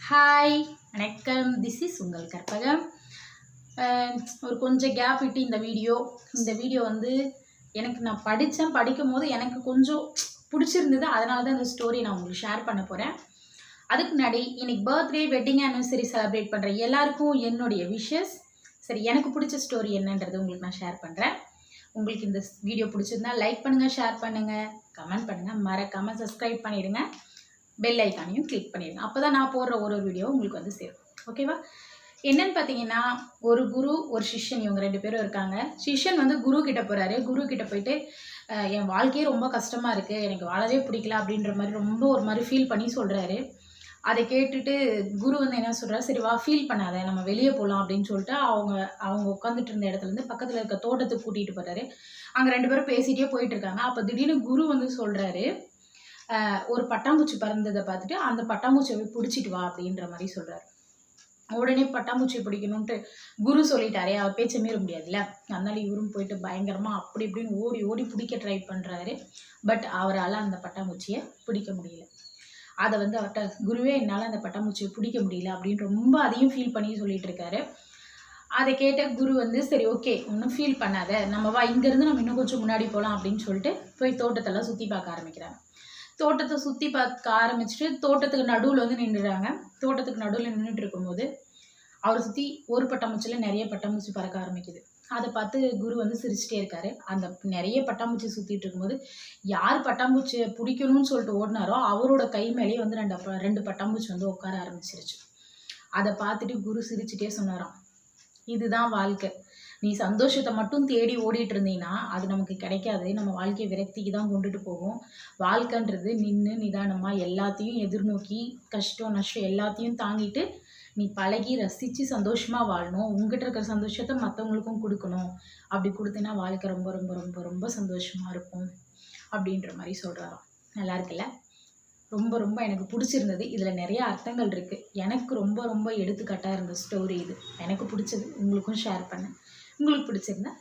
Hi வணக்கம், this is உங்கள் கற்பகம். ஒரு கொஞ்சம் கேப் விட்டு இந்த வீடியோ வந்து எனக்கு நான் படிக்கும் போது எனக்கு கொஞ்சம் பிடிச்சிருந்தது. அதனால தான் இந்த ஸ்டோரி நான் உங்களுக்கு ஷேர் பண்ண போகிறேன். அதுக்கு முன்னாடி இன்னைக்கு பர்த்டே, வெட்டிங் ஆனிவர்சரி செலிப்ரேட் பண்ணுற எல்லாருக்கும் என்னுடைய விஷஸ். சரி, எனக்கு பிடிச்ச ஸ்டோரி என்னன்றது உங்களுக்கு நான் ஷேர் பண்ணுறேன். உங்களுக்கு இந்த வீடியோ பிடிச்சிருந்தா லைக் பண்ணுங்கள், ஷேர் பண்ணுங்கள், கமெண்ட் பண்ணுங்கள், மறக்காமல் சப்ஸ்கிரைப் பண்ணிவிடுங்க. பெல் ஐக்கானையும் கிளிக் பண்ணிடுங்க. அப்போ தான் நான் போடுற ஒரு வீடியோ உங்களுக்கு வந்து சேரும். ஓகேவா? என்னன்னு பார்த்தீங்கன்னா, ஒரு குரு ஒரு சிஷ்யன், இவங்க 2 பேரும் இருக்காங்க. சிஷ்யன் வந்து குரு கிட்ட போகிறாரு. குரு கிட்ட போயிட்டு என் வாழ்க்கையே ரொம்ப கஷ்டமாக இருக்குது, எனக்கு வாழவே பிடிக்கல அப்படின்ற மாதிரி ரொம்ப ஒரு மாதிரி ஃபீல் பண்ணி சொல்கிறாரு. அதை கேட்டுட்டு குரு வந்து என்ன சொல்கிறாரு, சரி வா, ஃபீல் பண்ணாத, நம்ம வெளியே போகலாம் அப்படின்னு சொல்லிட்டு அவங்க உட்காந்துட்டு இருந்த இடத்துலேருந்து பக்கத்தில் இருக்க தோட்டத்துக்கு கூட்டிகிட்டு போகிறாரு. அங்கே 2 பேரும் பேசிகிட்டே போயிட்டு இருக்காங்க. அப்போ திடீர்னு குரு வந்து சொல்கிறாரு, ஒரு பட்டாம்பூச்சி பறந்ததை பார்த்துட்டு அந்த பட்டாம்பூச்சியை பிடிச்சிட்டு வா அப்படின்ற மாதிரி சொல்கிறாரு. உடனே பட்டாம்பூச்சி பிடிக்கணுன்ட்டு குரு சொல்லிட்டாரே, அவர் பேச்ச மீற முடியாதுல்ல. அதனால இவரும் போயிட்டு பயங்கரமாக அப்படி இப்படின்னு ஓடி ஓடி பிடிக்க ட்ரை பண்ணுறாரு. பட் அவரால் அந்த பட்டாம்பூச்சியை பிடிக்க முடியல. அதை வந்து அவர்கிட்ட, குருவே என்னால் அந்த பட்டாம்பூச்சியை பிடிக்க முடியல அப்படின்னு ரொம்ப அதையும் ஃபீல் பண்ணி சொல்லிட்டு இருக்காரு. அதை கேட்ட குரு வந்து, சரி ஓகே, ஒன்றும் ஃபீல் பண்ணாத, நம்ம வா, இங்கேருந்து நம்ம இன்னும் கொஞ்சம் முன்னாடி போகலாம் அப்படின்னு சொல்லிட்டு போய் தோட்டத்தெல்லாம் சுற்றி பார்க்க ஆரம்பிக்கிறாங்க. தோட்டத்தை சுற்றி பார்க்க ஆரம்பிச்சுட்டு தோட்டத்துக்கு நடுவில் வந்து நின்றுறாங்க. தோட்டத்துக்கு நடுவில் நின்றுட்டு இருக்கும்போது அவரை சுற்றி ஒரு பட்டாம்பூச்சியில் நிறைய பட்டாம்பூச்சி பறக்க ஆரம்பிக்குது. அதை பார்த்து குரு வந்து சிரிச்சிட்டே இருக்காரு. அந்த நிறைய பட்டாம்பூச்சி சுற்றிட்டு இருக்கும்போது யார் பட்டாம்பூச்சியை பிடிக்கணும்னு சொல்லிட்டு ஓடினாரோ அவரோட கை மேலேயே வந்து 2 பட்டாம்பூச்சி வந்து உட்கார ஆரம்பிச்சிருச்சு. அதை பார்த்துட்டு குரு சிரிச்சிட்டே சொன்னாராம், இதுதான் வாழ்க்கை. நீ சந்தோஷத்தை மட்டும் தேடி ஓடிட்டு இருந்தீங்கன்னா அது நமக்கு கிடைக்காது. நம்ம வாழ்க்கையை விரக்திக்கு தான் கொண்டுட்டு போகும். வாழ்க்கைன்றது நின்று நிதானமாக எல்லாத்தையும் எதிர்நோக்கி கஷ்டம் நஷ்டம் எல்லாத்தையும் தாங்கிட்டு நீ பழகி ரசித்து சந்தோஷமாக வாழணும். உங்ககிட்ட இருக்கிற சந்தோஷத்தை மற்றவங்களுக்கும் கொடுக்கணும். அப்படி கொடுத்தீங்கன்னா வாழ்க்கை ரொம்ப ரொம்ப ரொம்ப ரொம்ப சந்தோஷமாக இருக்கும் அப்படின்ற மாதிரி சொல்கிறாராம். நல்லா இருக்குல்ல? ரொம்ப ரொம்ப எனக்கு பிடிச்சிருந்தது. இதில் நிறைய அர்த்தங்கள் இருக்குது. எனக்கு ரொம்ப ரொம்ப எடுத்துக்காட்டாக இருந்த ஸ்டோரி இது. எனக்கு பிடிச்சது, உங்களுக்கும் ஷேர் பண்ணேன். உங்களுக்கு பிடிச்சிருந்தா